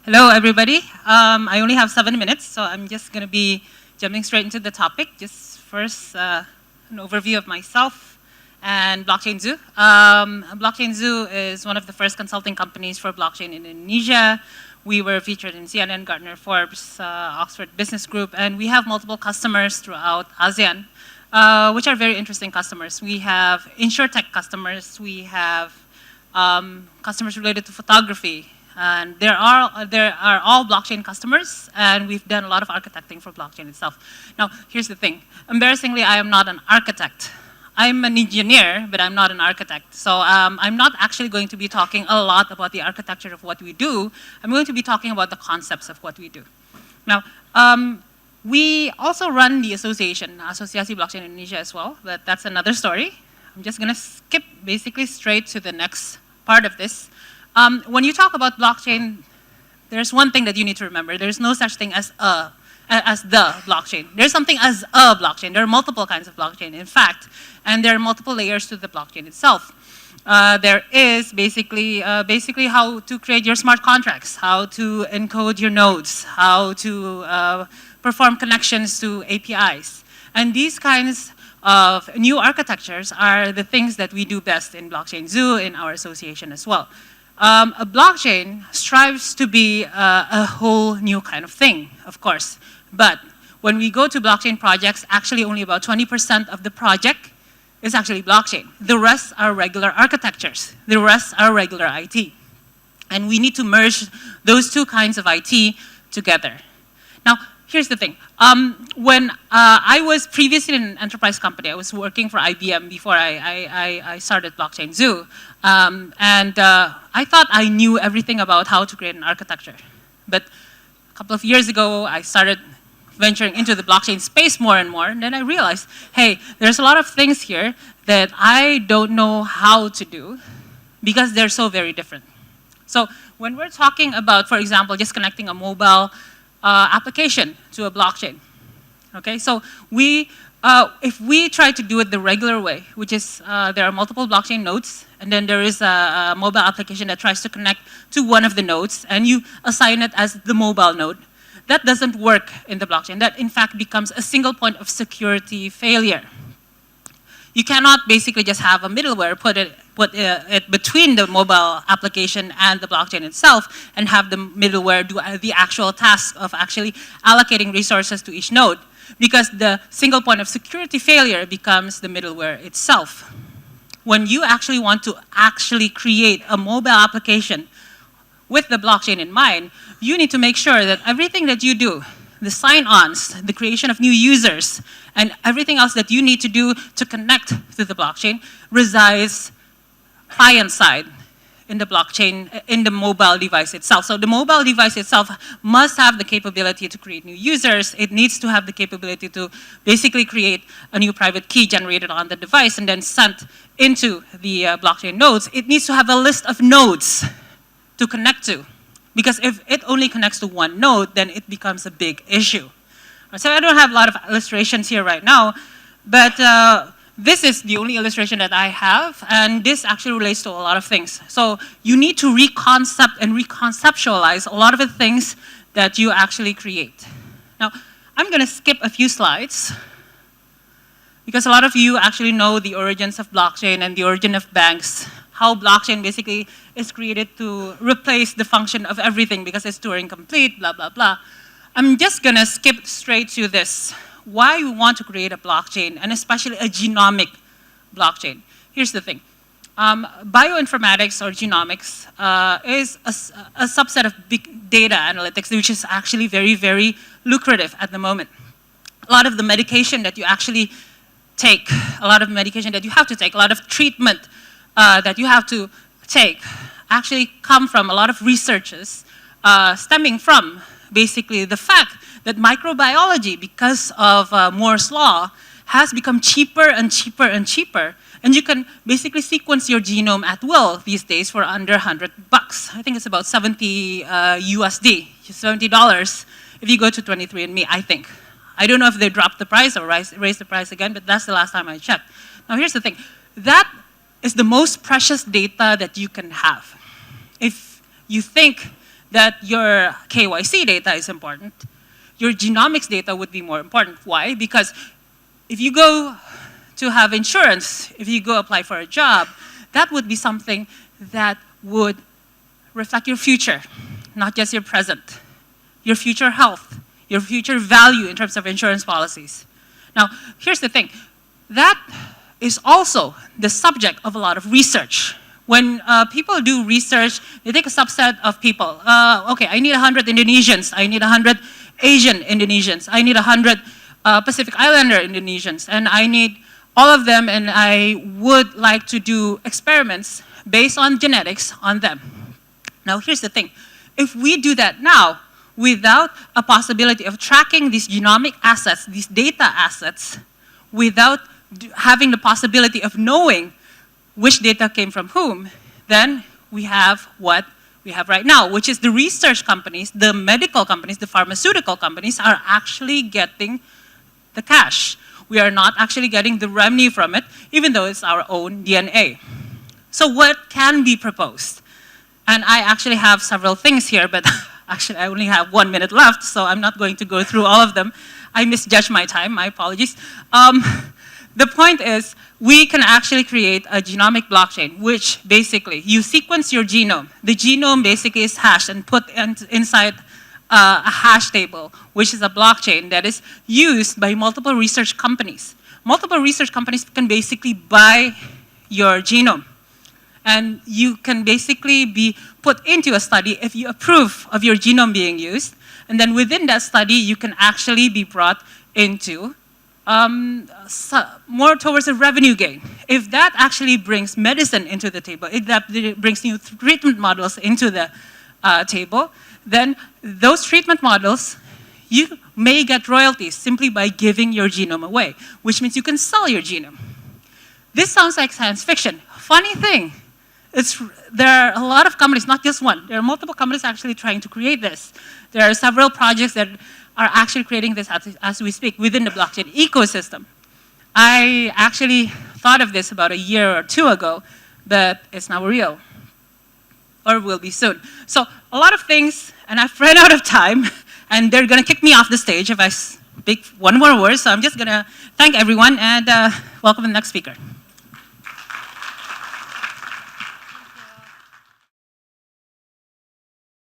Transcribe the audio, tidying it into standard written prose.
Hello, everybody. I only have 7 minutes, so I'm just going to be jumping straight into the topic. Just first, an overview of myself and Blockchain Zoo. Blockchain Zoo is one of the first consulting companies for blockchain in Indonesia. We were featured in CNN, Gartner, Forbes, Oxford Business Group, and we have multiple customers throughout ASEAN, which are very interesting customers. We have insurtech customers. We have customers related to photography. And there are all blockchain customers, and we've done a lot of architecting for blockchain itself. Now, here's the thing. Embarrassingly, I am not an architect. I'm an engineer, but I'm not an architect. So I'm not actually going to be talking a lot about the architecture of what we do. I'm going to be talking about the concepts of what we do. Now, we also run the association, Asosiasi Blockchain Indonesia as well, but that's another story. I'm just going to skip basically straight to the next part of this. When you talk about blockchain, there's one thing that you need to remember. There's no such thing as the blockchain. There's something as a blockchain. There are multiple kinds of blockchain, in fact, and there are multiple layers to the blockchain itself. There is basically how to create your smart contracts, how to encode your nodes, how to perform connections to APIs. And these kinds of new architectures are the things that we do best in Blockchain Zoo, in our association as well. A blockchain strives to be a whole new kind of thing, of course. But when we go to blockchain projects, actually only about 20% of the project is actually blockchain. The rest are regular architectures. The rest are regular IT. And we need to merge those two kinds of IT together. Now, here's the thing. When I was previously in an enterprise company, I was working for IBM before I started Blockchain Zoo. I thought I knew everything about how to create an architecture. But a couple of years ago, I started venturing into the blockchain space more and more. And then I realized, hey, there's a lot of things here that I don't know how to do because they're so very different. So when we're talking about, for example, just connecting a mobile application to a blockchain. Okay, so if we try to do it the regular way, which is there are multiple blockchain nodes, and then there is a mobile application that tries to connect to one of the nodes, and you assign it as the mobile node, that doesn't work in the blockchain. That, in fact, becomes a single point of security failure. You cannot basically just have a middleware, put it between the mobile application and the blockchain itself, and have the middleware do the actual task of actually allocating resources to each node, because the single point of security failure becomes the middleware itself. When you actually want to actually create a mobile application with the blockchain in mind, you need to make sure that everything that you do, the sign-ons, the creation of new users, and everything else that you need to do to connect to the blockchain resides client-side in the blockchain, in the mobile device itself. So the mobile device itself must have the capability to create new users. It needs to have the capability to basically create a new private key generated on the device and then sent into the blockchain nodes. It needs to have a list of nodes to connect to. Because if it only connects to one node, then it becomes a big issue. So I don't have a lot of illustrations here right now, but this is the only illustration that I have, and this actually relates to a lot of things. So you need to reconcept and reconceptualize a lot of the things that you actually create. Now, I'm going to skip a few slides, because a lot of you actually know the origins of blockchain and the origin of banks, how blockchain basically is created to replace the function of everything because it's Turing complete, blah, blah, blah. I'm just going to skip straight to this. Why we want to create a blockchain, and especially a genomic blockchain. Here's the thing. Bioinformatics or genomics is a subset of big data analytics, which is actually very, very lucrative at the moment. A lot of the medication that you actually take, a lot of medication that you have to take, a lot of treatment that you have to take actually come from a lot of researches stemming from basically the fact that microbiology, because of Moore's law, has become cheaper and cheaper and cheaper. And you can basically sequence your genome at will these days for under 100 bucks. I think it's about 70 USD, $70 if you go to 23andMe, I think. I don't know if they dropped the price or raised the price again, but that's the last time I checked. Now here's the thing. That is the most precious data that you can have. If you think that your KYC data is important, your genomics data would be more important. Why? Because if you go to have insurance, if you go apply for a job, that would be something that would reflect your future, not just your present, your future health, your future value in terms of insurance policies. Now, here's the thing. That is also the subject of a lot of research. When people do research, they take a subset of people. Okay, I need 100 Indonesians. I need 100 Asian Indonesians. I need 100 Pacific Islander Indonesians. And I need all of them, and I would like to do experiments based on genetics on them. Now, here's the thing. If we do that now, without a possibility of tracking these genomic assets, these data assets, without having the possibility of knowing which data came from whom, then we have what we have right now, which is the research companies, the medical companies, the pharmaceutical companies are actually getting the cash. We are not actually getting the revenue from it, even though it's our own DNA. So what can be proposed? And I actually have several things here, but actually I only have 1 minute left, so I'm not going to go through all of them. I misjudged my time, my apologies. The point is, we can actually create a genomic blockchain, which basically, you sequence your genome. The genome basically is hashed and put inside a hash table, which is a blockchain that is used by multiple research companies. Multiple research companies can basically buy your genome. And you can basically be put into a study if you approve of your genome being used. And then within that study, you can actually be brought into more towards a revenue gain. If that actually brings medicine into the table, if that brings new treatment models into the table, then those treatment models, you may get royalties simply by giving your genome away, which means you can sell your genome. This sounds like science fiction. Funny thing, there are a lot of companies, not just one, there are multiple companies actually trying to create this. There are several projects that are actually creating this as we speak within the blockchain ecosystem. I actually thought of this about a year or two ago, but it's now real, or will be soon. So a lot of things, and I've run out of time, and they're gonna kick me off the stage if I speak one more word, so I'm just gonna thank everyone and welcome the next speaker.